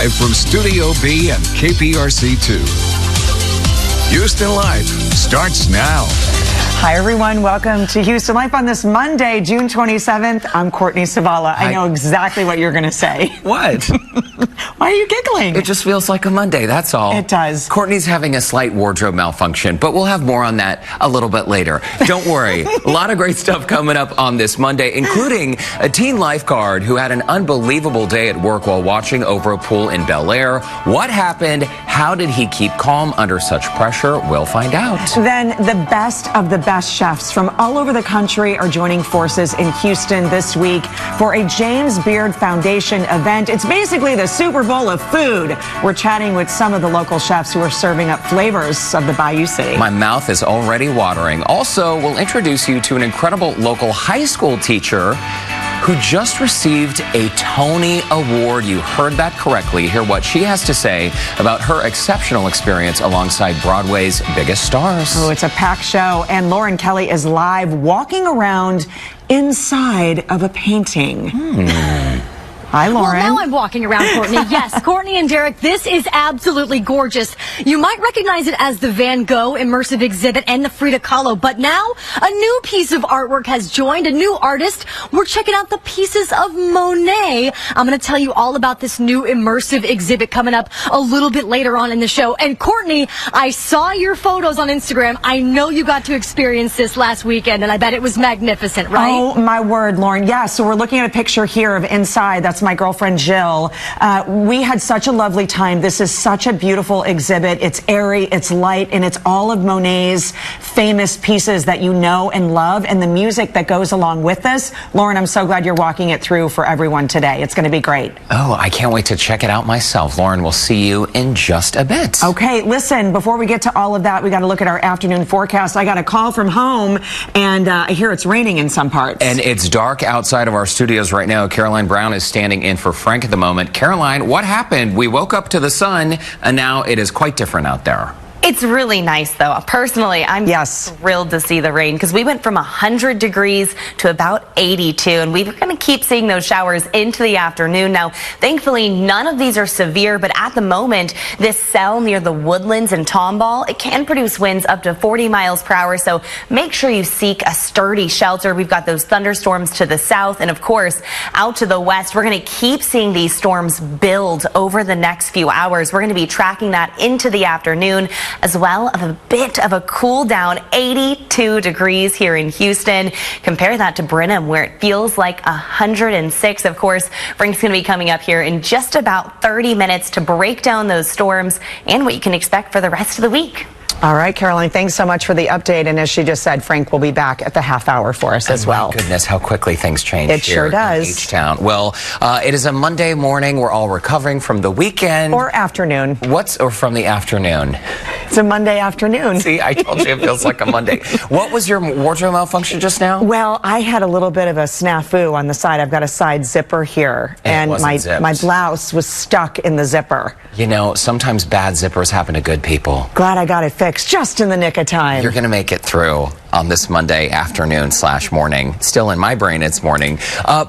Live from Studio B and KPRC2. Houston Life starts now. Hi, everyone. Welcome to Houston Life on this Monday, June 27th. I'm Courtney Savala. I know exactly what you're going to say. What? Why are you giggling? It just feels like a Monday, that's all. It does. Courtney's having a slight wardrobe malfunction, but we'll have more on that a little bit later. Don't worry. A lot of great stuff coming up on this Monday, including a teen lifeguard who had an unbelievable day at work while watching over a pool in Bel Air. What happened? How did he keep calm under such pressure? We'll find out. Then the best of the best chefs from all over the country are joining forces in Houston this week for a James Beard Foundation event. It's basically the Super Bowl of food. We're chatting with some of the local chefs who are serving up flavors of the Bayou City. My mouth is already watering. Also, we'll introduce you to an incredible local high school teacher who just received a Tony Award. You heard that correctly. Hear what she has to say about her exceptional experience alongside Broadway's biggest stars. Oh, it's a packed show, and Lauren Kelly is live walking around inside of a painting. Hi, Lauren. Well, now I'm walking around, Courtney. Yes, Courtney and Derrick, this is absolutely gorgeous. You might recognize it as the Van Gogh Immersive Exhibit and the Frida Kahlo, but now a new piece of artwork has joined, a new artist. We're checking out the pieces of Monet. I'm going to tell you all about this new immersive exhibit coming up a little bit later on in the show. And Courtney, I saw your photos on Instagram. I know you got to experience this last weekend, and I bet it was magnificent, right? Oh, my word, Lauren. Yeah, so we're looking at a picture here of inside. That's my girlfriend Jill. We had such a lovely time. This is such a beautiful exhibit. It's airy, it's light, and it's all of Monet's famous pieces that you know and love, and the music that goes along with this. Lauren, I'm so glad you're walking it through for everyone today. It's going to be great. Oh, I can't wait to check it out myself. Lauren, we'll see you in just a bit. Okay, listen, before we get to all of that, we got to look at our afternoon forecast. I got a call from home, and I hear it's raining in some parts. And it's dark outside of our studios right now. Caroline Brown is standing in for Frank at the moment. Caroline, what happened? We woke up to the sun, and now it is quite different out there. It's really nice, though. Personally, I'm thrilled to see the rain because we went from 100 degrees to about 82, and we're going to keep seeing those showers into the afternoon. Now, thankfully, none of these are severe, but at the moment, this cell near the Woodlands and Tomball, it can produce winds up to 40 miles per hour, so make sure you seek a sturdy shelter. We've got those thunderstorms to the south, and of course, out to the west. We're going to keep seeing these storms build over the next few hours. We're going to be tracking that into the afternoon, as well as a bit of a cool down, 82 degrees here in Houston. Compare that to Brenham, where it feels like 106. Of course, Frank's going to be coming up here in just about 30 minutes to break down those storms and what you can expect for the rest of the week. All right, Caroline, thanks so much for the update. And as she just said, Frank will be back at the half hour for us as well. My goodness, how quickly things change It sure does. in H-Town. Well, it is a Monday morning. We're all recovering from the weekend. Or afternoon. Or from the afternoon? It's a Monday afternoon. See, I told you it feels like a Monday. What was your wardrobe malfunction just now? Well, I had a little bit of a snafu on the side. I've got a side zipper here, and my blouse was stuck in the zipper. You know, sometimes bad zippers happen to good people. Glad I got it fixed just in the nick of time. You're going to make it through on this Monday afternoon/morning. Still in my brain, it's morning.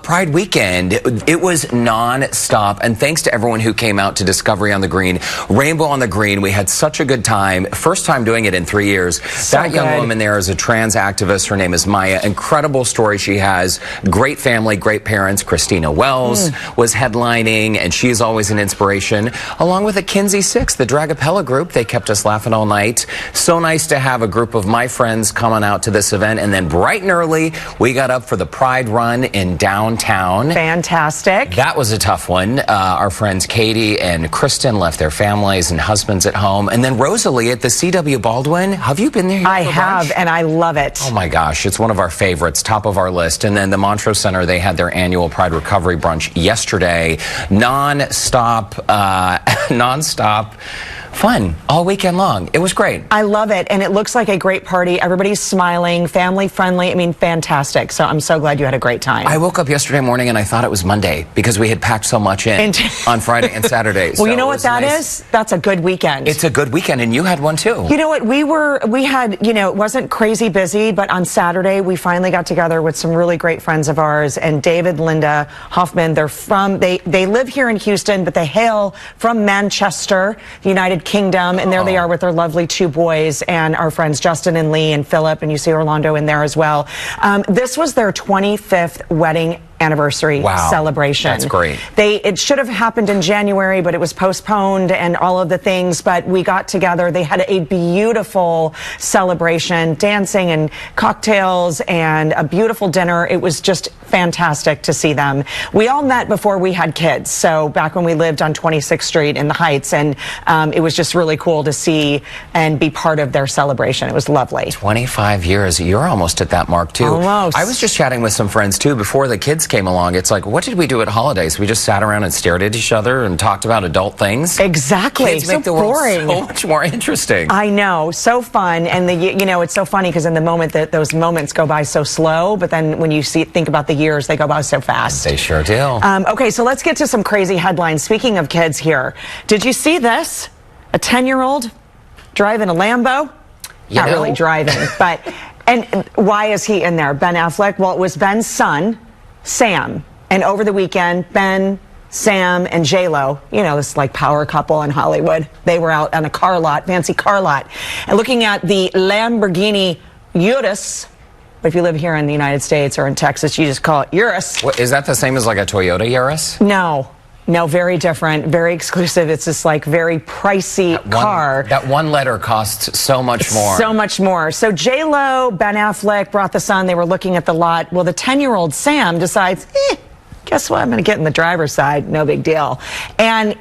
Pride weekend, it was non-stop. And thanks to everyone who came out to Discovery on the Green, Rainbow on the Green. We had such a good time. First time doing it in 3 years. That young woman there is a trans activist. Her name is Maya. Incredible story she has. Great family, great parents. Christina Wells was headlining, and she is always an inspiration. Along with the Kinsey Six, the Dragapella group. They kept us laughing all night. So nice to have a group of my friends coming out to this event. And then bright and early, we got up for the Pride Run in downtown. Fantastic. That was a tough one. Our friends Katie and Kristen left their families and husbands at home. And then Rosalie at the C.W. Baldwin. Have you been there? I have, and I love it. Oh my gosh, it's one of our favorites, top of our list. And then the Montrose Center, they had their annual Pride Recovery Brunch yesterday. Non-stop fun all weekend long. It was great. I love it, and it looks like a great party. Everybody's smiling, family friendly. I mean, fantastic. So I'm so glad you had a great time. I woke up yesterday morning and I thought it was Monday because we had packed so much in on Friday and Saturday. Well, you know what that is? That's a good weekend. It's a good weekend, and you had one too. You know what? We had, you know, it wasn't crazy busy, but on Saturday we finally got together with some really great friends of ours, and David, Linda Hoffman. They live here in Houston, but they hail from Manchester, the United Kingdom, and there they are with their lovely 2 boys, and our friends Justin and Lee and Philip, and you see Orlando in there as well. This was their 25th wedding anniversary celebration. That's great. It should have happened in January, but it was postponed and all of the things, but we got together. They had a beautiful celebration, dancing and cocktails and a beautiful dinner. It was just fantastic to see them. We all met before we had kids, so back when we lived on 26th Street in the Heights, and it was just really cool to see and be part of their celebration. It was lovely. 25 years. You're almost at that mark too. Almost. I was just chatting with some friends too before the kids came along. It's like, what did we do at holidays? We just sat around and stared at each other and talked about adult things. Exactly. Kids make the world so much more interesting. I know, so fun, and you know, it's so funny because in the moment that those moments go by so slow, but then when you think about the years, they go by so fast. They sure do. Okay, so let's get to some crazy headlines. Speaking of kids here, did you see this? A 10-year-old driving a Lambo? Not really driving, but and why is he in there? Ben Affleck? Well, it was Ben's son, Sam, and over the weekend, Ben, Sam, and J-Lo, you know, this like power couple in Hollywood, they were out on a car lot, fancy car lot, and looking at the Lamborghini Urus. But if you live here in the United States or in Texas, you just call it Urus. What, is that the same as like a Toyota Urus? No, very different, very exclusive. It's this like very pricey car. That one letter costs so much more. So much more. So J-Lo, Ben Affleck brought the son. They were looking at the lot. Well, the 10-year-old Sam decides, guess what? I'm going to get in the driver's side. No big deal. And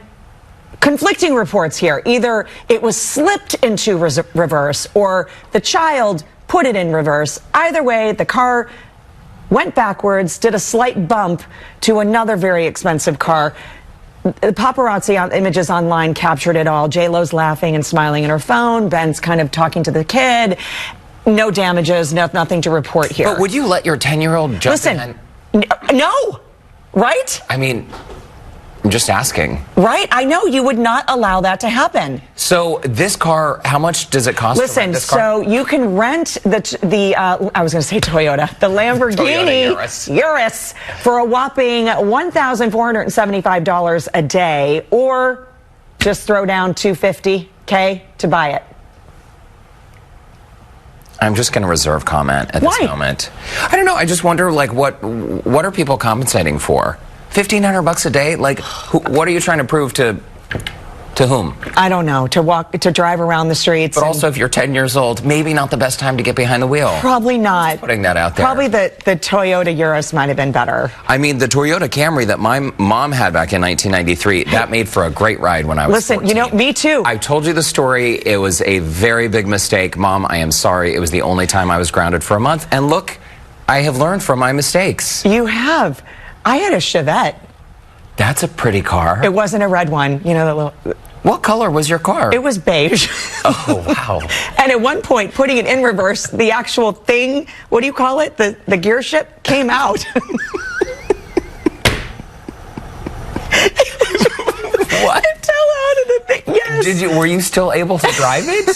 conflicting reports here. Either it was slipped into reverse or the child put it in reverse. Either way, the car went backwards, did a slight bump to another very expensive car. The paparazzi images online captured it all. J-Lo's laughing and smiling in her phone. Ben's kind of talking to the kid. No damages, nothing to report here. But would you let your 10-year-old jump in? No, right? I mean, I'm just asking. Right? I know you would not allow that to happen. So this car, how much does it cost? Listen, to rent this car? so you can rent I was going to say Toyota, the Lamborghini Urus for a whopping $1,475 a day, or just throw down $250K to buy it. I'm just going to reserve comment at this moment. I don't know. I just wonder, like, what are people compensating for? $1,500 a day? Like, what are you trying to prove to whom? I don't know. To drive around the streets. But also, if you're 10 years old, maybe not the best time to get behind the wheel. Probably not. Just putting that out there. Probably the Toyota Urus might have been better. I mean, the Toyota Camry that my mom had back in 1993, that made for a great ride when I was 14. You know, me too. I told you the story. It was a very big mistake. Mom, I am sorry. It was the only time I was grounded for a month. And look, I have learned from my mistakes. You have. I had a Chevette. That's a pretty car. It wasn't a red one. You know, the little... What color was your car? It was beige. Oh, wow. And at one point, putting it in reverse, the actual thing, what do you call it? The gear shift came out. What? It fell out of the thing. Yes. Were you still able to drive it?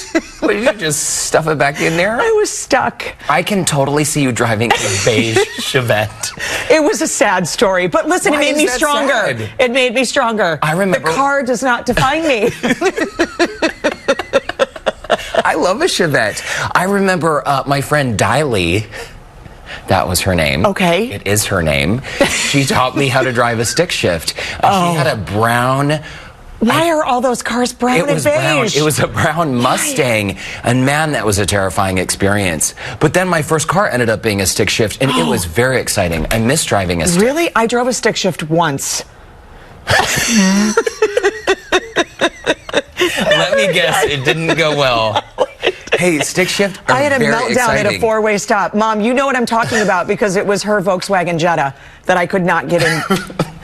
Or did you just stuff it back in there? I was stuck. I can totally see you driving a beige Chevette. It was a sad story, but listen, it made me stronger. Sad? It made me stronger. I remember. The car does not define me. I love a Chevette. I remember my friend Diley. That was her name. Okay. It is her name. She taught me how to drive a stick shift. And she had a brown... Why are all those cars brown and beige? Brown. It was a brown Mustang. And man, that was a terrifying experience. But then my first car ended up being a stick shift, and it was very exciting. I miss driving a stick. Really? I drove a stick shift once. Let me guess, it didn't go well. Hey, stick shift are I had a meltdown exciting. at a four-way stop. Mom, you know what I'm talking about because it was her Volkswagen Jetta that I could not get in,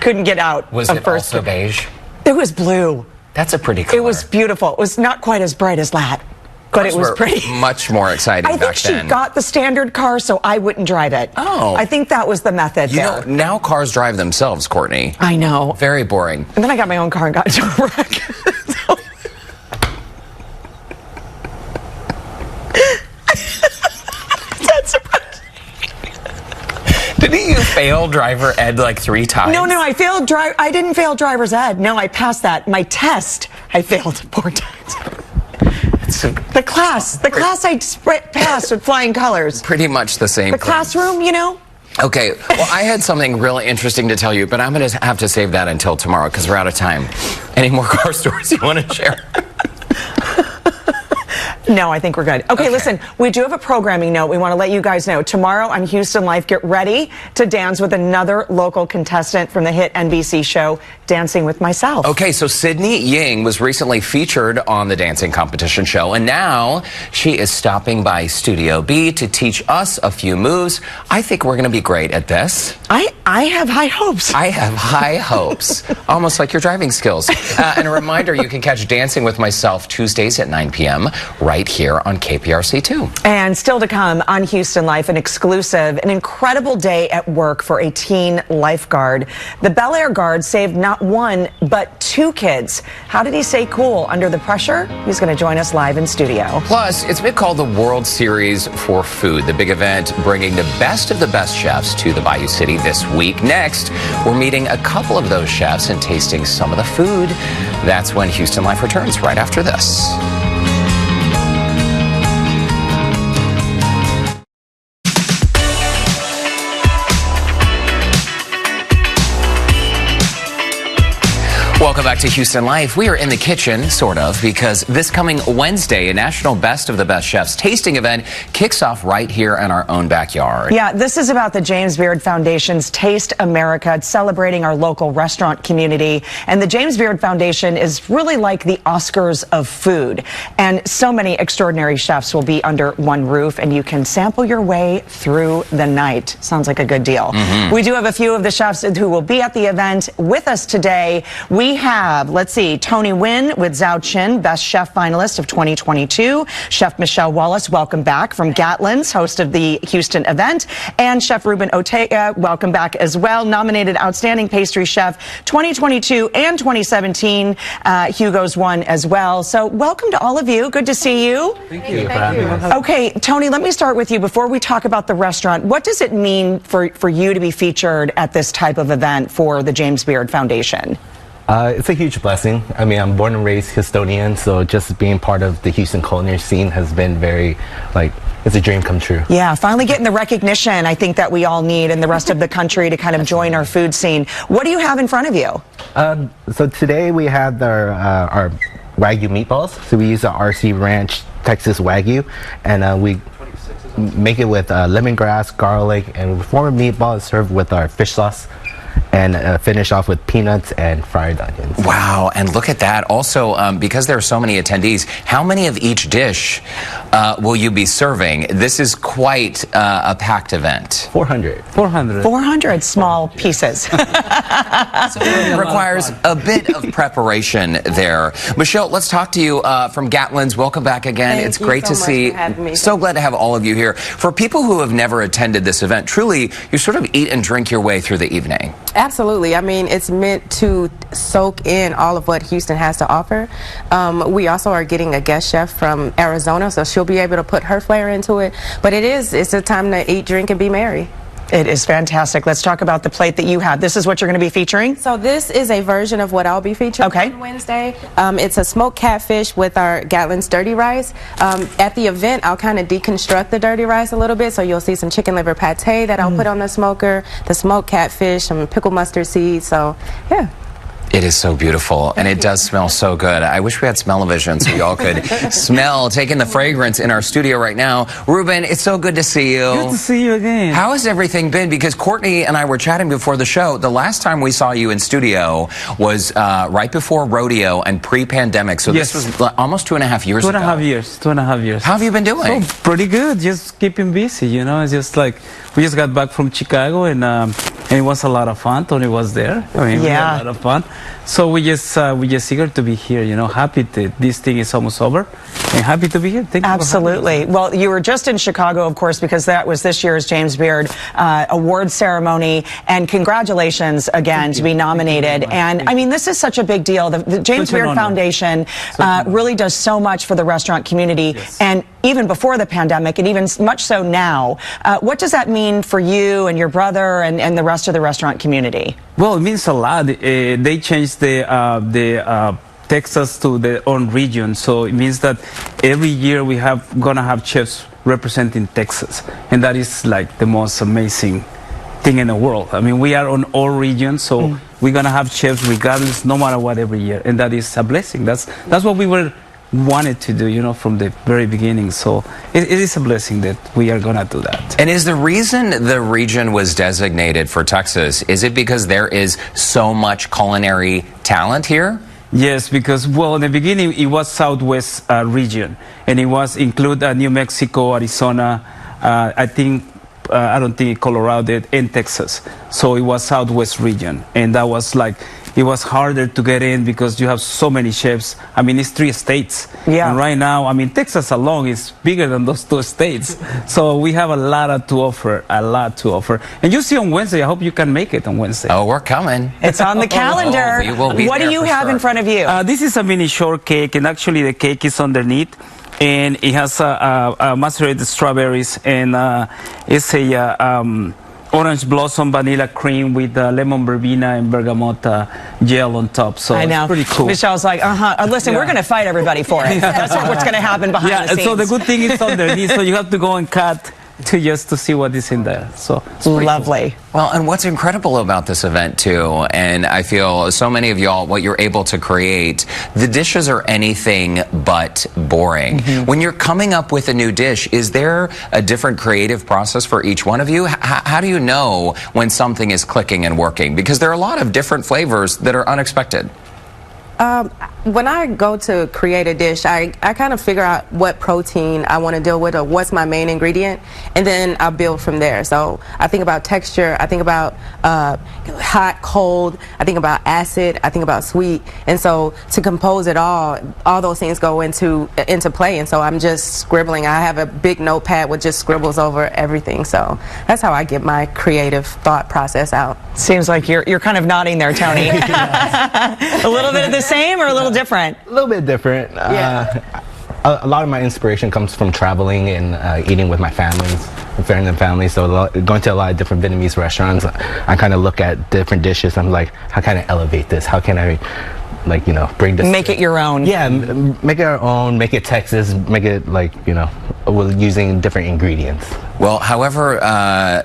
couldn't get out. Was it also beige? It was blue. That's a pretty color. It was beautiful. It was not quite as bright as that, but it was pretty. Much more exciting back then. I think she got the standard car so I wouldn't drive it. Oh. I think that was the method there. Now cars drive themselves, Courtney. I know. Very boring. And then I got my own car and got into a wreck. Didn't you fail driver ed like 3 times? No, I failed I didn't fail driver's ed. No, I passed that. My test, I failed 4 times. The class I passed with flying colors. Pretty much the same. The classroom, you know. Okay, well, I had something really interesting to tell you, but I'm going to have to save that until tomorrow because we're out of time. Any more car stories you want to share? No, I think we're good. Okay, listen, we do have a programming note. We want to let you guys know. Tomorrow on Houston Life, get ready to dance with another local contestant from the hit NBC show, Dancing with Myself. Okay, so Sydney Ying was recently featured on the dancing competition show, and now she is stopping by Studio B to teach us a few moves. I think we're going to be great at this. I have high hopes. I have high hopes. Almost like your driving skills. And a reminder, you can catch Dancing with Myself Tuesdays at 9 p.m. right here on KPRC2. And still to come on Houston Life, an exclusive, an incredible day at work for a teen lifeguard. The Bel Air guard saved not 1, but 2 kids. How did he stay cool under the pressure? He's going to join us live in studio. Plus, it's been called the World Series for Food, the big event bringing the best of the best chefs to the Bayou City this week. Next, we're meeting a couple of those chefs and tasting some of the food. That's when Houston Life returns right after this. Welcome back to Houston Life. We are in the kitchen, sort of, because this coming Wednesday, a National Best of the Best Chefs tasting event kicks off right here in our own backyard. Yeah, this is about the James Beard Foundation's Taste America. It's celebrating our local restaurant community. And the James Beard Foundation is really like the Oscars of food. And so many extraordinary chefs will be under one roof, and you can sample your way through the night. Sounds like a good deal. We do have a few of the chefs who will be at the event with us today. We have, let's see, Tony Nguyen with Zhao Chin, Best Chef finalist of 2022. Chef Michelle Wallace, welcome back from Gatlin's, host of the Houston event. And Chef Ruben Ortega, welcome back as well. Nominated Outstanding Pastry Chef 2022 and 2017. Hugo's won as well. So welcome to all of you. Good to see you. Thank you for having us. Okay, Tony, let me start with you before we talk about the restaurant. What does it mean for you to be featured at this type of event for the James Beard Foundation? It's a huge blessing. I mean, I'm born and raised Houstonian, so just being part of the Houston culinary scene has been very, it's a dream come true. Yeah, finally getting the recognition I think that we all need in the rest of the country to kind of join our food scene. What do you have in front of you? So today we have our Wagyu meatballs. So we use the RC Ranch Texas Wagyu, and we make it with lemongrass, garlic, and we form a meatball served with our fish sauce. And finish off with peanuts and fried onions. Wow, and look at that. Also, because there are so many attendees, how many of each dish will you be serving? This is quite a packed event. 400. 400 small pieces. So it requires a bit of preparation there. Michelle, let's talk to you from Gatlin's. Welcome back again. It's great to see. So glad to have all of you here. For people who have never attended this event, truly, you sort of eat and drink your way through the evening. Absolutely. I mean, it's meant to soak in all of what Houston has to offer. We also are getting a guest chef from Arizona, so she'll be able to put her flair into it. But it's a time to eat, drink, and be merry. It is fantastic. Let's talk about the plate that you have. This is what you're going to be featuring? So this is a version of what I'll be featuring on Wednesday. It's a smoked catfish with our Gatlin's dirty rice. At the event, I'll kind of deconstruct the dirty rice a little bit, so you'll see some chicken liver pate that I'll put on the smoker, the smoked catfish, some pickled mustard seeds. So, yeah. It is so beautiful, and it does smell so good. I wish we had smell-o-vision so y'all could smell, take in the fragrance in our studio right now. Ruben, it's so good to see you. Good to see you again. How has everything been? Because Courtney and I were chatting before the show. The last time we saw you in studio was right before rodeo and pre-pandemic. So this was almost 2.5 years ago. 2.5 years. 2.5 years. How have you been doing? So pretty good. Just keeping busy, you know. It's just like we just got back from Chicago, and And it was a lot of fun. Tony was there. I mean, we had a lot of fun. So we just eager to be here, you know, happy that this thing is almost over, and happy to be here. Thank you. Absolutely. Well, you were just in Chicago, of course, because that was this year's James Beard award ceremony, and congratulations again to be nominated. And I mean, this is such a big deal. The James Beard Foundation really does so much for the restaurant community, and even before the pandemic, and even much so now. What does that mean for you and your brother and the rest of the restaurant community? Well, it means a lot. They changed the Texas to their own region, so it means that every year we gonna have chefs representing Texas, and that is like the most amazing thing in the world. I mean, we are on all regions, so we're gonna have chefs regardless, no matter what, every year, and that is a blessing. That's what we wanted to do, you know, from the very beginning. So it is a blessing that we are gonna do that. And is the reason the region was designated for Texas, is it because there is so much culinary talent here? Yes, because, well, in the beginning it was Southwest region, and it was include New Mexico, Arizona, I don't think Colorado, and Texas. So it was Southwest region, and that was like, it was harder to get in because you have so many chefs. I mean, it's 3 states. Yeah. And right now, I mean, Texas alone is bigger than those 2 states. So we have a lot to offer, And you see on Wednesday, I hope you can make it on Wednesday. Oh, we're coming. It's on the calendar. We will be what do you have in front of you? This is a mini shortcake, and actually the cake is underneath. And it has macerated strawberries, and it's a orange blossom vanilla cream with lemon verbena and bergamot gel on top. So I know. It's pretty cool. Michelle's like, listen, we're going to fight everybody for it. That's what's going to happen behind the scenes. So the good thing is underneath, so you have to go and cut just to see what is in there. So it's lovely. Cool. Well, and what's incredible about this event too, and I feel so many of y'all, what you're able to create, the dishes are anything but boring. When you're coming up with a new dish, is there a different creative process for each one of you? How do you know when something is clicking and working? Because there are a lot of different flavors that are unexpected. When I go to create a dish, I kind of figure out what protein I want to deal with, or what's my main ingredient, and then I build from there. So I think about texture, I think about hot, cold, I think about acid, I think about sweet, and so to compose it all those things go into play. And so I'm just scribbling. I have a big notepad with just scribbles over everything. So that's how I get my creative thought process out. Seems like you're kind of nodding there, Tony. A little bit of the same or a little different? A little bit different. A lot of my inspiration comes from traveling and eating with my families, friends and family. So going to a lot of different Vietnamese restaurants, I kind of look at different dishes. I'm like, how can I elevate this? How can I, like, you know, bring this? Make it your own. Yeah, make it our own. Make it Texas. Make it, like, you know, using different ingredients. Well, however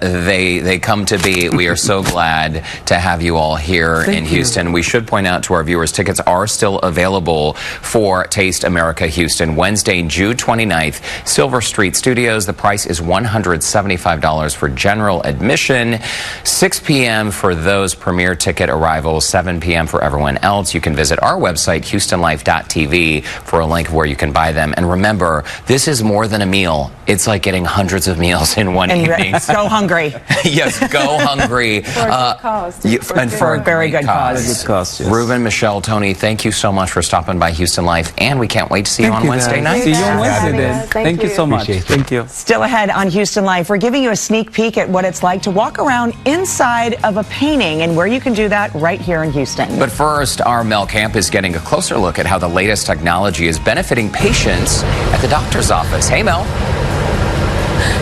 they come to be, we are so glad to have you all here in Houston. We should point out to our viewers, tickets are still available for Taste America Houston, Wednesday, June 29th, Silver Street Studios. The price is $175 for general admission, 6 p.m. for those premier ticket arrivals, 7 p.m. for everyone else. You can visit our website, HoustonLife.tv, for a link where you can buy them. And remember, this is more than a meal. It's like getting hundreds of meals in one evening. Go hungry. Yes, go hungry. For a good cause. And for a very good cause. Yes. Ruben, Michelle, Tony, thank you so much for stopping by Houston Life, and we can't wait to see you on Wednesday night. See you on Wednesday then. Thank you so much. Thank you. Still ahead on Houston Life, we're giving you a sneak peek at what it's like to walk around inside of a painting, and where you can do that right here in Houston. But first, our Mel Camp is getting a closer look at how the latest technology is benefiting patients at the doctor's office. Hey, Mel.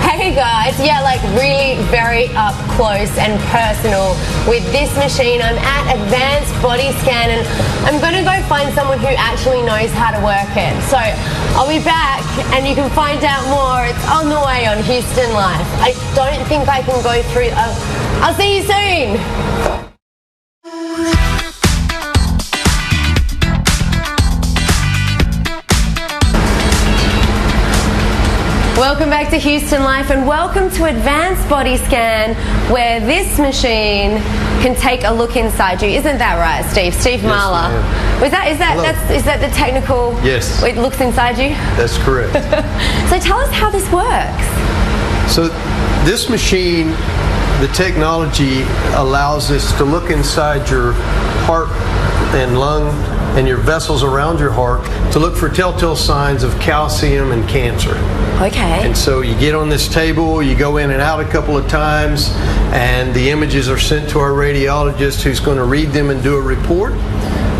Hey guys, yeah, like really very up close and personal with this machine. I'm at Advanced Body Scan, and I'm going to go find someone who actually knows how to work it. So I'll be back and you can find out more. It's on the way on Houston Life. I don't think I can go through. I'll see you soon. Welcome back to Houston Life, and welcome to Advanced Body Scan, where this machine can take a look inside you. Isn't that right, Steve? Steve Marler. Is that the technical? Yes. It looks inside you? That's correct. So tell us how this works. So this machine the technology allows us to look inside your heart and lung and your vessels around your heart to look for telltale signs of calcium and cancer. Okay. And so you get on this table, you go in and out a couple of times, and the images are sent to our radiologist who's going to read them and do a report.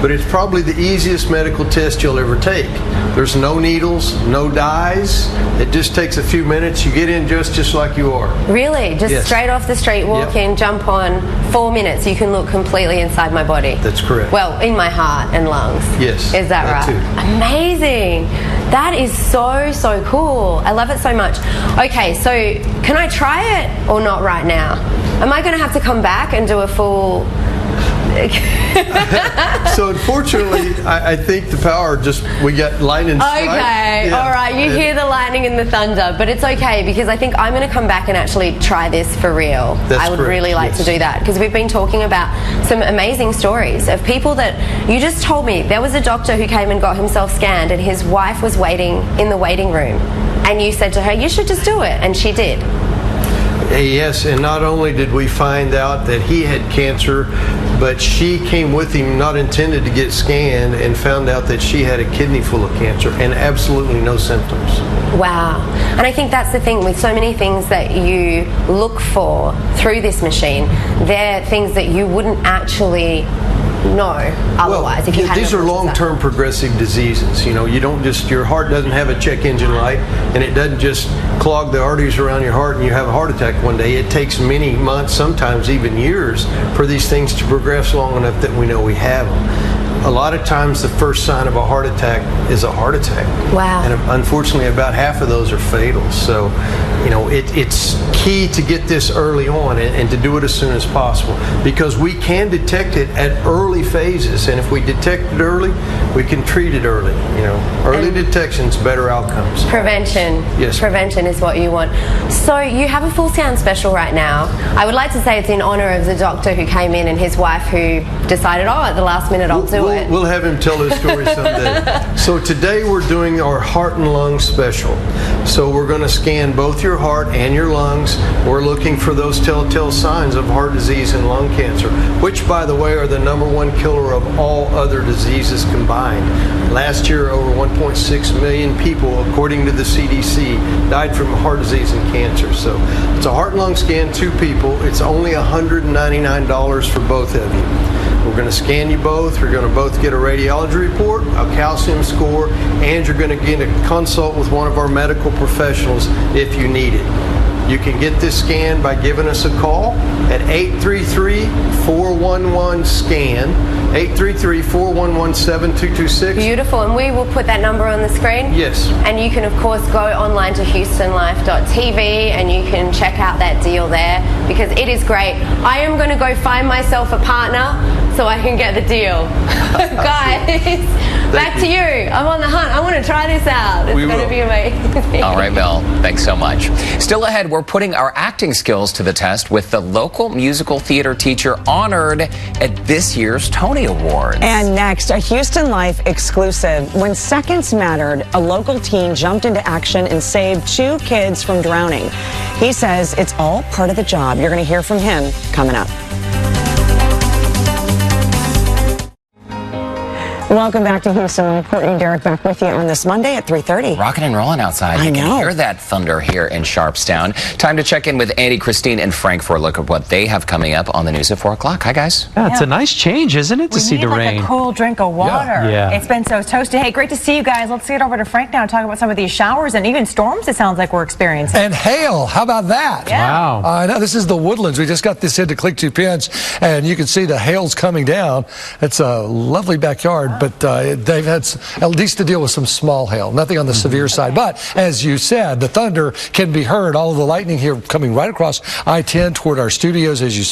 But it's probably the easiest medical test you'll ever take. There's no needles, no dyes. It just takes a few minutes. You get in just like you are. Really? Just straight off the street, walk in, jump on, 4 minutes, you can look completely inside my body. That's correct. Well, in my heart and lungs. Yes. Is that right? Too. Amazing. That is so cool. I love it so much. Okay, so can I try it or not right now? Am I going to have to come back and do a full... So unfortunately, I think the power we got lightning strike. Okay, all right, you hear the lightning and the thunder, but it's okay because I think I'm going to come back and actually try this for real. I would really like to do that because we've been talking about some amazing stories of people that you just told me. There was a doctor who came and got himself scanned and his wife was waiting in the waiting room and you said to her, you should just do it, and she did. Yes, and not only did we find out that he had cancer, but she came with him, not intended to get scanned, and found out that she had a kidney full of cancer and absolutely no symptoms. Wow. And I think that's the thing with so many things that you look for through this machine. They're things that you wouldn't actually know otherwise. Well, these are long-term progressive diseases. You know, you don't just, your heart doesn't have a check engine light, and it doesn't just clog the arteries around your heart and you have a heart attack one day. It takes many months, sometimes even years, for these things to progress long enough that we know we have them. A lot of times the first sign of a heart attack is a heart attack. Wow. And unfortunately about half of those are fatal. So, you know, it's key to get this early on and to do it as soon as possible because we can detect it at early phases, and if we detect it early, we can treat it early. You know, early detection's better outcomes. Prevention. Yes. Prevention is what you want. So you have a full scan special right now. I would like to say it's in honor of the doctor who came in and his wife who decided, oh, at the last minute I'll do it. We'll have him tell his story someday. So today we're doing our heart and lung special. So we're going to scan both your heart and your lungs. We're looking for those telltale signs of heart disease and lung cancer, which, by the way, are the #1 killer of all other diseases combined. Last year, over 1.6 million people, according to the CDC, died from heart disease and cancer. So it's a heart and lung scan, 2 people. It's only $199 for both of you. We're going to scan you both. You're going to both get a radiology report, a calcium score, and you're going to get a consult with one of our medical professionals if you need it. You can get this scan by giving us a call at 833-411-SCAN, 833-411-7226. Beautiful, and we will put that number on the screen. Yes. And you can, of course, go online to houstonlife.tv and you can check out that deal there because it is great. I am going to go find myself a partner so I can get the deal. Guys, back to you. I'm on the hunt. I want to try this out. It's going to be amazing. All right, Mel. Thanks so much. Still ahead, we're putting our acting skills to the test with the local musical theater teacher honored at this year's Tony Awards. And next, a Houston Life exclusive. When seconds mattered, a local teen jumped into action and saved 2 kids from drowning. He says it's all part of the job. You're going to hear from him coming up. Welcome back to Houston. Courtney and Derrick back with you on this Monday at 3:30. Rocking and rolling outside. I You know. can hear that thunder here in Sharpstown. Time to check in with Andy, Christine, and Frank for a look at what they have coming up on the news at 4 o'clock. Hi, guys. Yeah, it's a nice change, isn't it, to see the rain? A cool drink of water. Yeah. It's been so toasty. Hey, great to see you guys. Let's get over to Frank now and talk about some of these showers and even storms it sounds like we're experiencing. And hail. How about that? Yeah. Wow. I know this is the Woodlands. We just got this into Click 2 Pins, and you can see the hail's coming down. It's a lovely backyard, but they've had at least to deal with some small hail, nothing on the severe side. But as you said, the thunder can be heard. All of the lightning here coming right across I-10 toward our studios, as you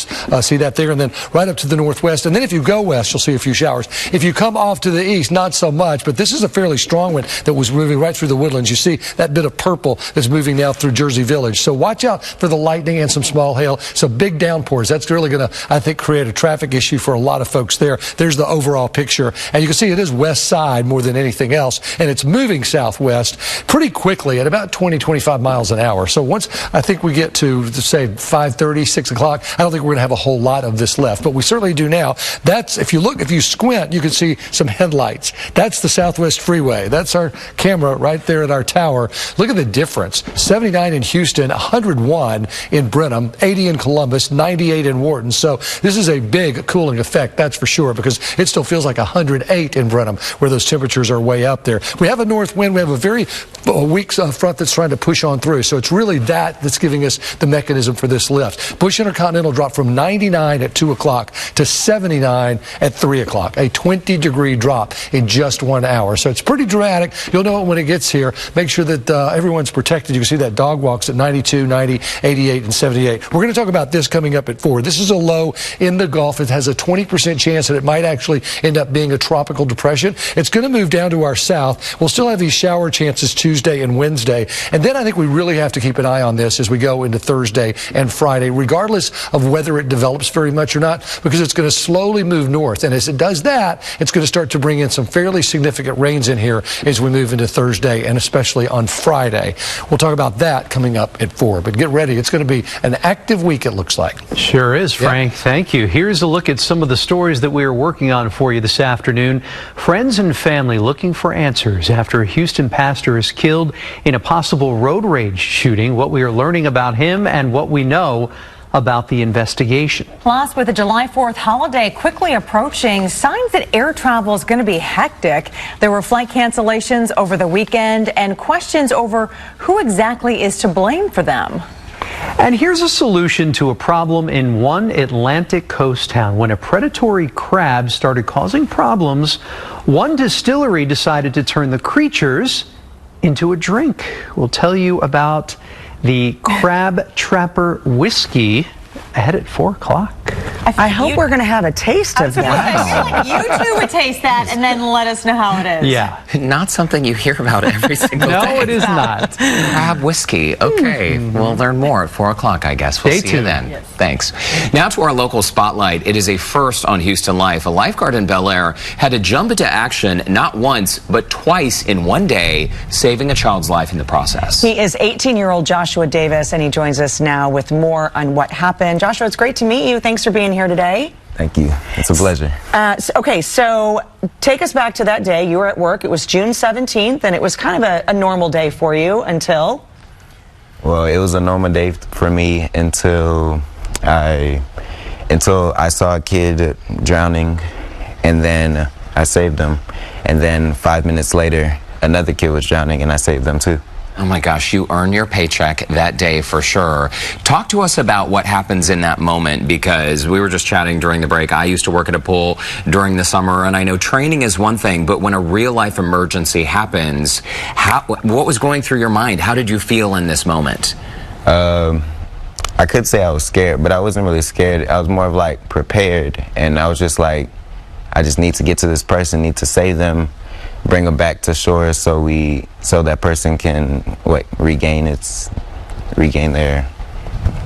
see that there, and then right up to the northwest. And then if you go west, you'll see a few showers. If you come off to the east, not so much, but this is a fairly strong wind that was moving right through the Woodlands. You see that bit of purple that's moving now through Jersey Village. So watch out for the lightning and some small hail. So big downpours. That's really going to, I think, create a traffic issue for a lot of folks there. There's the overall picture. And you can see see it is west side more than anything else, and it's moving southwest pretty quickly at about 20-25 miles an hour. So once I think we get to, say, 5:30, 6 o'clock, I don't think we're going to have a whole lot of this left, but we certainly do now. That's, if you squint, you can see some headlights. That's the Southwest Freeway. That's our camera right there at our tower. Look at the difference. 79 in Houston, 101 in Brenham, 80 in Columbus, 98 in Wharton. So this is a big cooling effect, that's for sure, because it still feels like 108 in Brenham, where those temperatures are way up there. We have a north wind. We have a very weak front that's trying to push on through. So it's really that's giving us the mechanism for this lift. Bush Intercontinental dropped from 99 at 2 o'clock to 79 at 3 o'clock, a 20-degree drop in just 1 hour. So it's pretty dramatic. You'll know it when it gets here. Make sure that everyone's protected. You can see that dog walks at 92, 90, 88, and 78. We're going to talk about this coming up at 4. This is a low in the Gulf. It has a 20% chance that it might actually end up being a tropical depression. It's going to move down to our south. We'll still have these shower chances Tuesday and Wednesday. And then I think we really have to keep an eye on this as we go into Thursday and Friday, regardless of whether it develops very much or not, because it's going to slowly move north. And as it does that, it's going to start to bring in some fairly significant rains in here as we move into Thursday and especially on Friday. We'll talk about that coming up at 4. But get ready. It's going to be an active week, it looks like. Sure is, Frank. Thank you. Here's a look at some of the stories that we are working on for you this afternoon. Friends and family looking for answers after a Houston pastor is killed in a possible road rage shooting. What we are learning about him and what we know about the investigation. Plus, with the July 4th holiday quickly approaching, signs that air travel is going to be hectic. There were flight cancellations over the weekend and questions over who exactly is to blame for them. And here's a solution to a problem in one Atlantic coast town. When a predatory crab started causing problems, one distillery decided to turn the creatures into a drink. We'll tell you about the Crab Trapper Whiskey ahead at 4 o'clock. I hope we're going to have a taste of that. I feel like you two would taste that and then let us know how it is. Yeah. Not something you hear about every single day. No, it is not. Crab whiskey. Okay, we'll learn more at 4 o'clock, I guess. We'll see you then. Yes. Thanks. Now to our local spotlight. It is a first on Houston Life. A lifeguard in Bel Air had to jump into action not once, but twice in one day, saving a child's life in the process. He is 18-year-old Joshua Davis, and he joins us now with more on what happened. Joshua, it's great to meet you. Thanks for being here today. Thank you. It's a pleasure. So take us back to that day. You were at work. It was June 17th, and it was kind of a normal day for you until? Well, it was a normal day for me until I saw a kid drowning, and then I saved him. And then 5 minutes later, another kid was drowning, and I saved them too. Oh my gosh, you earn your paycheck that day for sure. Talk to us about what happens in that moment, because we were just chatting during the break. I used to work at a pool during the summer, and I know training is one thing, but when a real life emergency happens, what was going through your mind? How did you feel in this moment? I could say I was scared, but I wasn't really scared. I was more of like prepared, and I was just like, I just need to get to this person, need to save them, bring them back to shore so that person can regain their.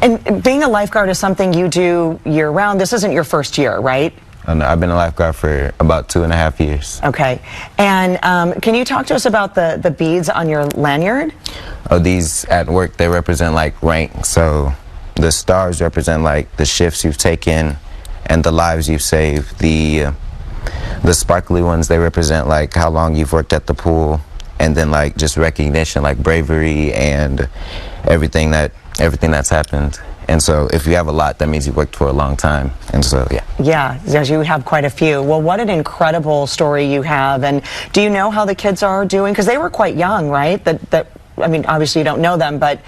And being a lifeguard is something you do year round. This isn't your first year, right? Oh, no, I've been a lifeguard for about 2.5 years. Okay. And can you talk to us about the beads on your lanyard? Oh, these at work, they represent like rank. So the stars represent like the shifts you've taken and the lives you've saved. The sparkly ones, they represent like how long you've worked at the pool, and then like just recognition, like bravery and everything that's happened. And so if you have a lot, that means you've worked for a long time. And so, yeah. Yeah, you have quite a few. Well, what an incredible story you have. And do you know how the kids are doing? Because they were quite young, right? I mean, obviously you don't know them, but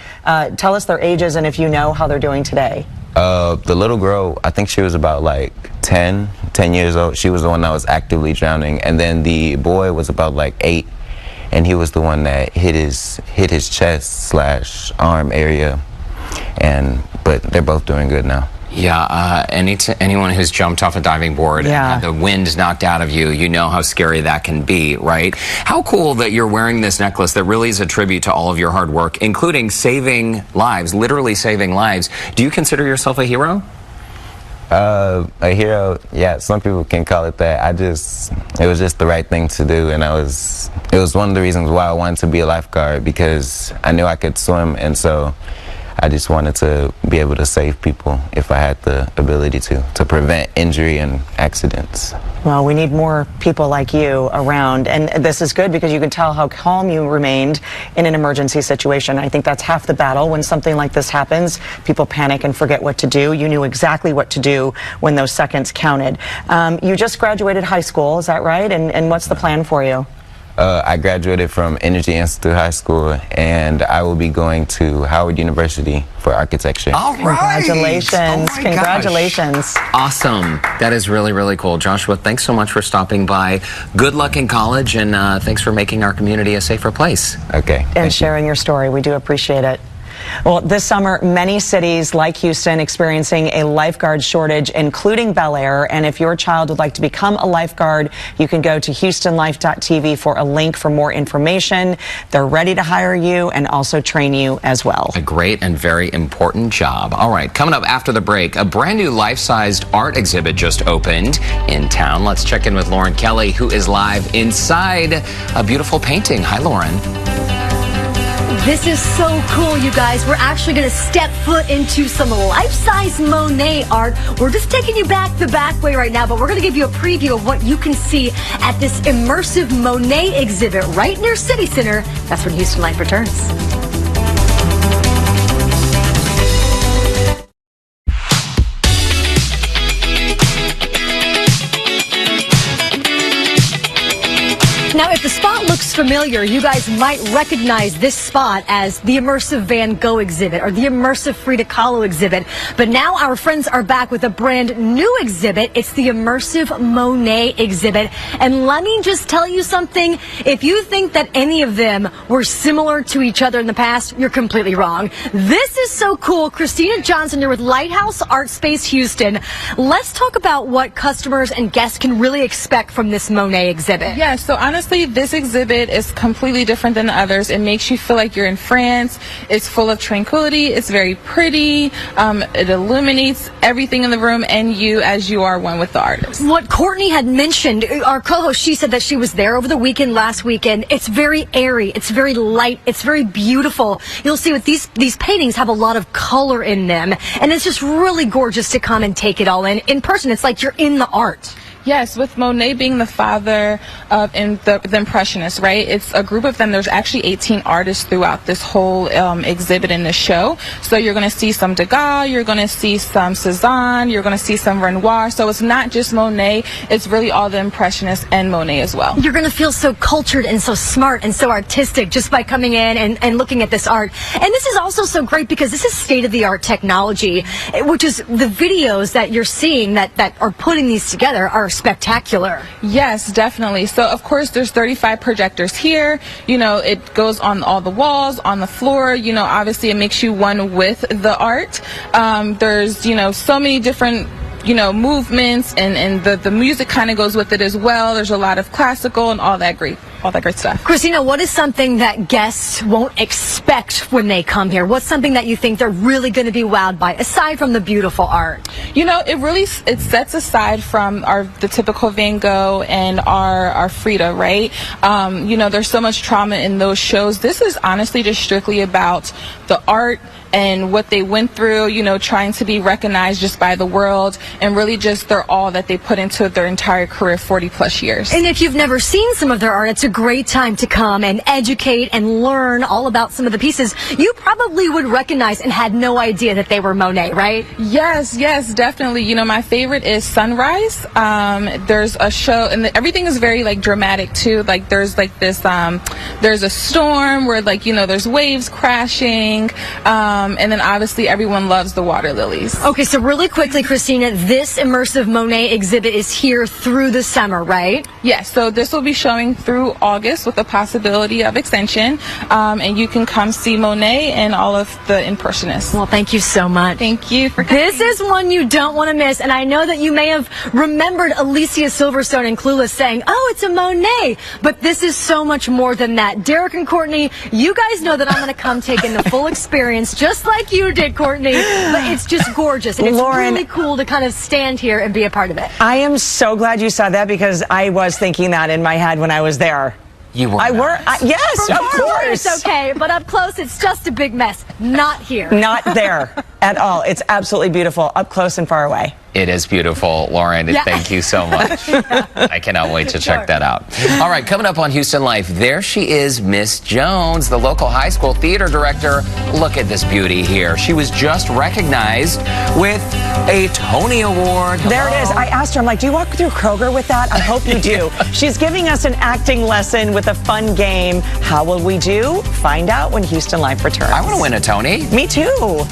tell us their ages and if you know how they're doing today. The little girl, I think she was about like 10 years old. She was the one that was actively drowning. And then the boy was about like 8, and he was the one that hit his chest / arm area. But they're both doing good now. Yeah, anyone who's jumped off a diving board and had the wind knocked out of you, you know how scary that can be, right? How cool that you're wearing this necklace that really is a tribute to all of your hard work, including saving lives, literally saving lives. Do you consider yourself a hero? A hero, yeah, some people can call it that. It was just the right thing to do, and it was one of the reasons why I wanted to be a lifeguard, because I knew I could swim, and so I just wanted to be able to save people if I had the ability to prevent injury and accidents. Well, we need more people like you around, and this is good because you can tell how calm you remained in an emergency situation. I think that's half the battle. When something like this happens, people panic and forget what to do. You knew exactly what to do when those seconds counted. You just graduated high school, is that right? And what's the plan for you? I graduated from Energy Institute High School, and I will be going to Howard University for architecture. All right. Congratulations. Oh Congratulations. Gosh. Awesome. That is really, really cool. Joshua, thanks so much for stopping by. Good luck in college, and thanks for making our community a safer place. Okay. And sharing your story. We do appreciate it. Well, this summer, many cities like Houston experiencing a lifeguard shortage, including Bel Air. And if your child would like to become a lifeguard, you can go to HoustonLife.tv for a link for more information. They're ready to hire you and also train you as well. A great and very important job. All right, coming up after the break, a brand new life-sized art exhibit just opened in town. Let's check in with Lauren Kelly, who is live inside a beautiful painting. Hi, Lauren. This is so cool, you guys. We're actually going to step foot into some life-size Monet art. We're just taking you back the back way right now, but we're going to give you a preview of what you can see at this immersive Monet exhibit right near City Center. That's when Houston Life returns. Now, if the spot looks familiar, you guys might recognize this spot as the immersive Van Gogh exhibit or the immersive Frida Kahlo exhibit. But now our friends are back with a brand new exhibit. It's the immersive Monet exhibit. And let me just tell you something. If you think that any of them were similar to each other in the past, you're completely wrong. This is so cool. Christina Johnson, you're with Lighthouse Art Space Houston. Let's talk about what customers and guests can really expect from this Monet exhibit. Yeah, so honestly, this exhibit is completely different than the others. It makes you feel like you're in France. It's full of tranquility. It's very pretty. It illuminates everything in the room and you as you are one with the artist. What Courtney had mentioned, our co-host, she said that she was there over the weekend, last weekend. It's very airy. It's very light. It's very beautiful. You'll see with these paintings have a lot of color in them. And it's just really gorgeous to come and take it all in person. It's like you're in the art. Yes, with Monet being the father of the Impressionists, right? It's a group of them. There's actually 18 artists throughout this whole exhibit in the show. So you're going to see some Degas, you're going to see some Cezanne, you're going to see some Renoir. So it's not just Monet, it's really all the Impressionists and Monet as well. You're going to feel so cultured and so smart and so artistic just by coming in and looking at this art. And this is also so great because this is state-of-the-art technology, which is the videos that you're seeing that are putting these together are spectacular. Yes, definitely. So of course there's 35 projectors here. You know, it goes on all the walls, on the floor. You know, obviously it makes you one with the art. There's, you know, so many different, you know, movements and the music kind of goes with it as well. There's a lot of classical and all that great stuff. Christina, what is something that guests won't expect when they come here? What's something that you think they're really going to be wowed by, aside from the beautiful art? You know, it sets aside from the typical Van Gogh and our Frida, right? You know, there's so much trauma in those shows. This is honestly just strictly about the art and what they went through, you know, trying to be recognized just by the world, and really just their all that they put into their entire career, 40 plus years. And if you've never seen some of their art, it's a great time to come and educate and learn all about some of the pieces you probably would recognize and had no idea that they were Monet, right? Yes, definitely. You know, my favorite is Sunrise. There's a show, and everything is very like dramatic too. Like there's like this, there's a storm where like, you know, there's waves crashing. And then obviously everyone loves the water lilies. Okay, so really quickly, Christina, this immersive Monet exhibit is here through the summer, right? Yes, so this will be showing through August with the possibility of extension. And you can come see Monet and all of the Impressionists. Well, thank you so much. Thank you for coming. This is one you don't want to miss. And I know that you may have remembered Alicia Silverstone in Clueless saying, oh, it's a Monet. But this is so much more than that. Derrick and Courtney, you guys know that I'm going to come take in the full experience. Just just like you did, Courtney. But it's just gorgeous, and it's Lauren, really cool to kind of stand here and be a part of it. I am so glad you said that, because I was thinking that in my head when I was there. You were. Yes, From of far away, course. it's okay, but up close, it's just a big mess. Not here. Not there at all. It's absolutely beautiful, up close and far away. It is beautiful, Lauren. Yeah. Thank you so much. I cannot wait to check that out. All right, coming up on Houston Life, there she is, Miss Jones, the local high school theater director. Look at this beauty here. She was just recognized with a Tony Award. There it is. I asked her, I'm like, do you walk through Kroger with that? I hope you do. She's giving us an acting lesson with a fun game. How will we do? Find out when Houston Life returns. I want to win a Tony. Me too.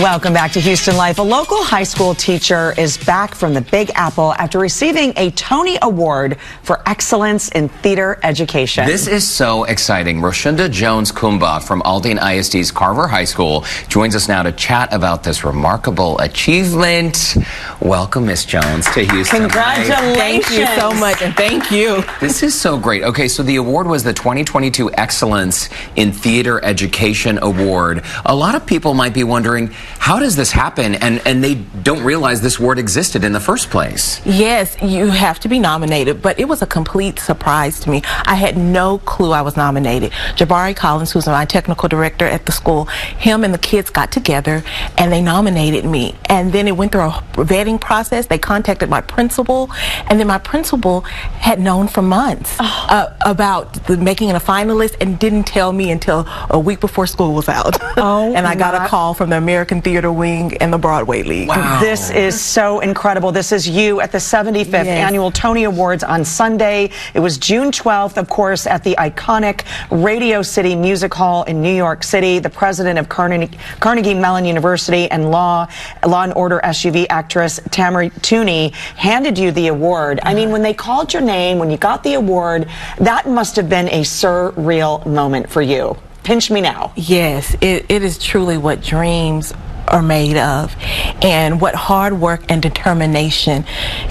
Welcome back to Houston Life. A local high school teacher is back from the Big Apple after receiving a Tony Award for excellence in theater education. This is so exciting. Roshunda Jones-Koumba from Aldine ISD's Carver High School joins us now to chat about this remarkable achievement. Welcome, Miss Jones, to Houston. Congratulations. Thank you so much, and thank you. This is so great. Okay, so the award was the 2022 Excellence in Theater Education Award. A lot of people might be wondering, how does this happen? And they don't realize this award existed in the first place. Yes, you have to be nominated, but it was a complete surprise to me. I had no clue I was nominated. Jabari Collins, who's my technical director at the school, him and the kids got together and they nominated me. And then it went through a vetting process. They contacted my principal, and then my principal had known for months about making it a finalist and didn't tell me until a week before school was out. And I got a call from the American Theater Wing and the Broadway League. Wow. This is so incredible. This is you at the 75th Annual Tony Awards on Sunday. It was June 12th, of course, at the iconic Radio City Music Hall in New York City. The president of Carnegie Mellon University and Law and Order SUV actress Tamara Tooney handed you the award. I mean, when they called your name, when you got the award, that must have been a surreal moment for you. Pinch me now. Yes, it is truly what dreams are made of, and what hard work and determination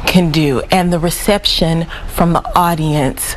can do. And the reception from the audience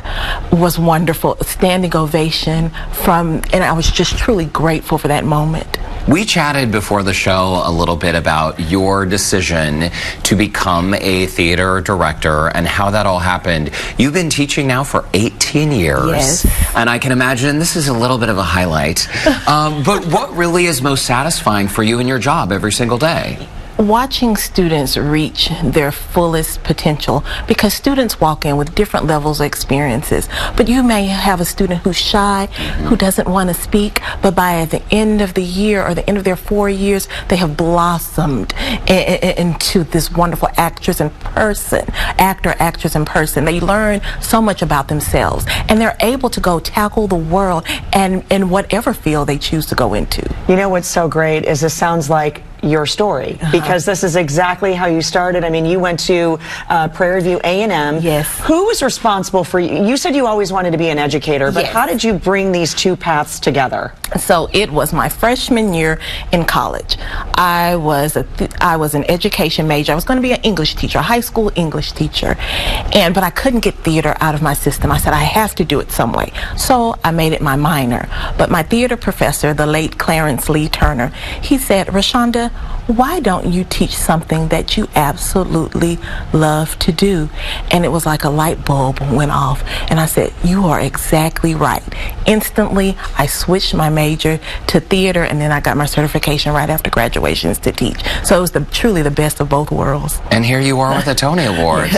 was wonderful. A standing ovation and I was just truly grateful for that moment. We chatted before the show a little bit about your decision to become a theater director and how that all happened. You've been teaching now for 18 years. Yes. And I can imagine this is a little bit of a highlight. But what really is most satisfying for you in your job every single day? Watching students reach their fullest potential, because students walk in with different levels of experiences. But you may have a student who's shy, who doesn't want to speak, but by the end of the year or the end of their 4 years, they have blossomed into this wonderful actress in person. They learn so much about themselves, and they're able to go tackle the world and in whatever field they choose to go into. You know what's so great is this sounds like your story, because this is exactly how you started. I mean, you went to Prairie View A&M. Yes. Who was responsible for you? You said you always wanted to be an educator, but how did you bring these two paths together? So it was my freshman year in college. I was an education major. I was going to be an English teacher, a high school English teacher, but I couldn't get theater out of my system. I said I have to do it some way, so I made it my minor. But my theater professor, the late Clarence Lee Turner, he said, "Roshunda, why don't you teach something that you absolutely love to do?" And it was like a light bulb went off, and I said, "You are exactly right." Instantly, I switched my major to theater, and then I got my certification right after graduations to teach. So it was truly the best of both worlds. And here you are with a Tony Award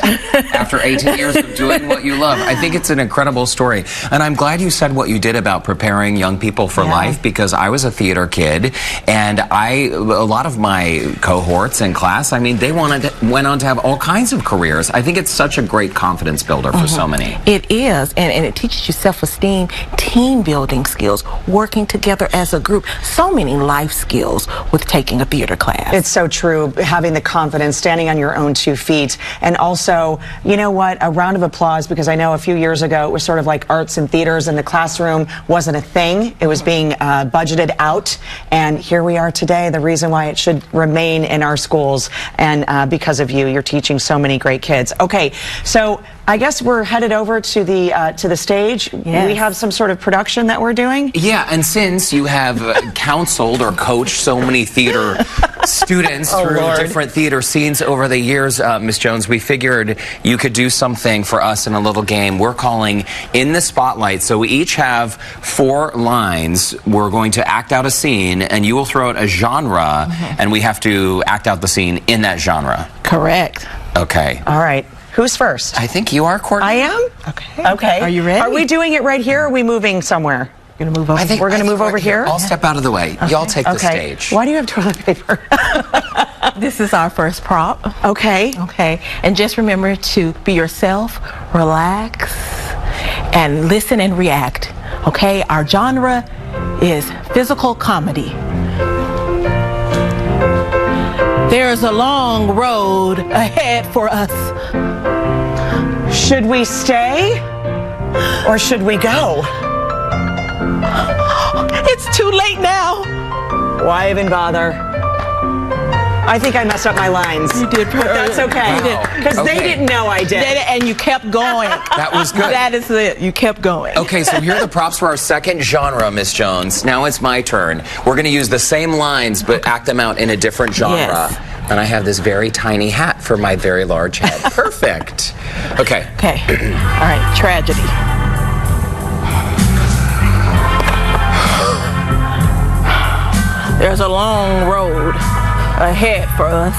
after 18 years of doing what you love. I think it's an incredible story. And I'm glad you said what you did about preparing young people for life, because I was a theater kid, and a lot of my cohorts in class, I mean, they went on to have all kinds of careers. I think it's such a great confidence builder for so many. It is, and it teaches you self-esteem, team building skills, working together as a group, so many life skills with taking a theater class. It's so true, having the confidence, standing on your own 2 feet. And also, you know what, a round of applause, because I know a few years ago it was sort of like arts and theaters, and the classroom wasn't a thing. It was being budgeted out, and here we are today. The reason why why it should remain in our schools. And because of you, you're teaching so many great kids. Okay, so I guess we're headed over to the stage. Yes. We have some sort of production that we're doing. Yeah, and since you have counseled or coached so many theater students through different theater scenes over the years, Miss Jones, we figured you could do something for us in a little game we're calling In the Spotlight. So we each have 4 lines. We're going to act out a scene, and you will throw out a genre, and we have to act out the scene in that genre. Correct. Okay. All right. Who's first? I think you are, Courtney. I am? Okay. Okay. Are you ready? Are we doing it right here, or are we moving somewhere? You're going to move over? I think We're going to move over here? I'll step out of the way. Y'all take the stage. Why do you have toilet paper? This is our first prop. Okay. Okay. And just remember to be yourself, relax, and listen and react. Okay? Our genre is physical comedy. There's a long road ahead for us. Should we stay or should we go? It's too late now. Why even bother? I think I messed up my lines. You did. But that's okay. Because they didn't know I did. And you kept going. That was good. That is it. You kept going. Okay, so here are the props for our second genre, Miss Jones. Now it's my turn. We're going to use the same lines, but act them out in a different genre. Yes. And I have this very tiny hat for my very large head. Perfect. Okay. Okay. All right. Tragedy. There's a long road ahead for us.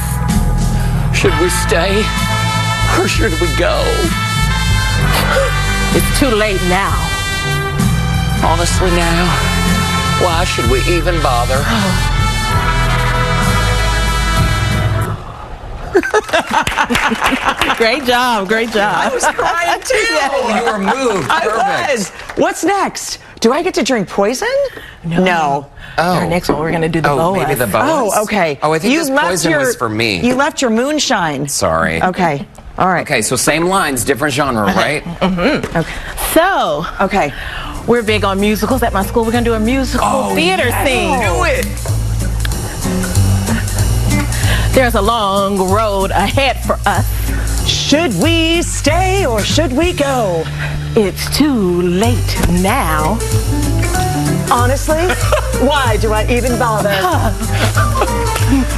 Should we stay or should we go? It's too late now. Honestly now, why should we even bother? Great job. Great job. I was crying too. You were moved. I Perfect. was. What's next? Do I get to drink poison? No. Our next one, we're going to do the boa. Maybe the boas? Oh, okay. Oh, I think this poison was for me. You left your moonshine. Sorry. Okay. All right. Okay, so same lines, different genre, right? Okay. So, Okay. we're big on musicals at my school. We're going to do a musical theater scene. Do it. There's a long road ahead for us. Should we stay or should we go? It's too late now. Honestly, why do I even bother?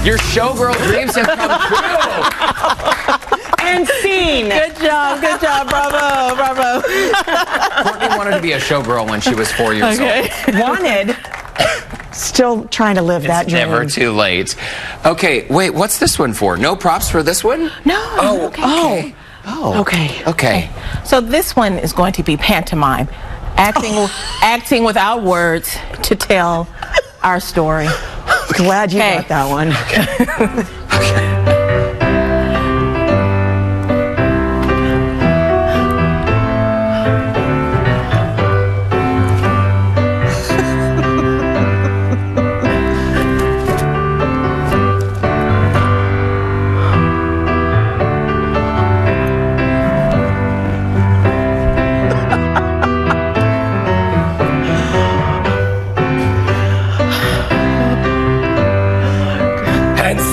Your showgirl dreams have come true. And scene. Good job. Good job. Bravo. Bravo. Courtney wanted to be a showgirl when she was 4 years old. Wanted. Still trying to live that It's dream. never too late. Okay, wait, what's this one for? No props for this one? No. Oh, Okay. Okay. Okay. So this one is going to be pantomime. Acting without words to tell our story. Glad you got that one.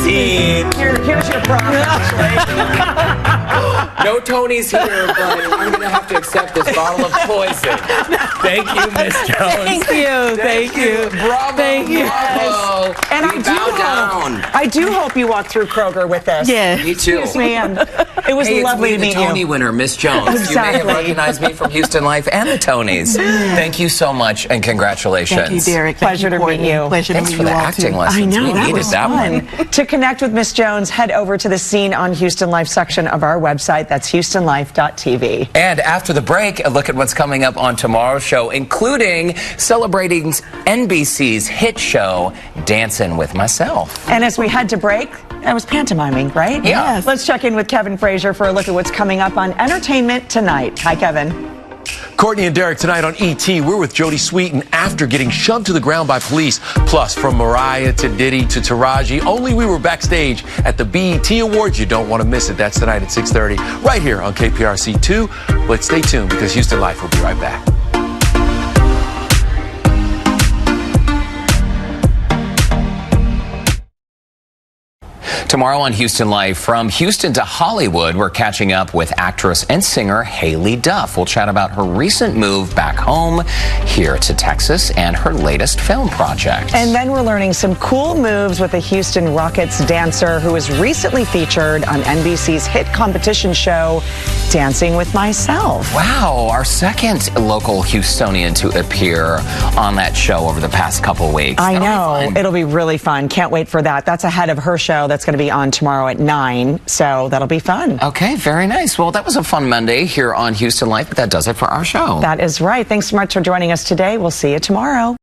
Here's your prop, No Tony's here, but I'm going to have to accept this bottle of poison. Thank you, Miss Jones. Thank you. Thank you. Bravo. Thank you. Bravo. And I do hope you walk through Kroger with this. Yeah. Me too. Yes, ma'am. It was lovely to meet the Tony you. winner, Miss Jones. Exactly. You may have recognized me from Houston Life and the Tonys. Thank you so much and congratulations. Thank you, Derrick. Pleasure to meet you. Pleasure Thanks to meet for you the all acting too. lessons. I know, We that needed was that fun. one. To connect with Miss Jones, head over to the Scene on Houston Life section of our website. That's HoustonLife.tv. And after the break, a look at what's coming up on tomorrow's show, including celebrating NBC's hit show, Dancing with Myself. And as we head to break, that was pantomiming, right? Yeah. Yes. Let's check in with Kevin Frazier for a look at what's coming up on Entertainment Tonight. Hi, Kevin. Courtney and Derrick tonight on ET. We're with Jodie Sweetin after getting shoved to the ground by police. Plus, from Mariah to Diddy to Taraji, only we were backstage at the BET Awards. You don't want to miss it. That's tonight at 6:30 right here on KPRC2. But stay tuned because Houston Life will be right back. Tomorrow on Houston Life, from Houston to Hollywood, we're catching up with actress and singer Haley Duff. We'll chat about her recent move back home here to Texas and her latest film project. And then we're learning some cool moves with a Houston Rockets dancer who was recently featured on NBC's hit competition show, Dancing with Myself. Wow, our second local Houstonian to appear on that show over the past couple weeks. I know. It'll be really fun. Can't wait for that. That's ahead of her show that's going to be on tomorrow at 9, so that'll be fun. Okay, very nice. Well, that was a fun Monday here on Houston Life, but that does it for our show. That is right. Thanks so much for joining us today. We'll see you tomorrow.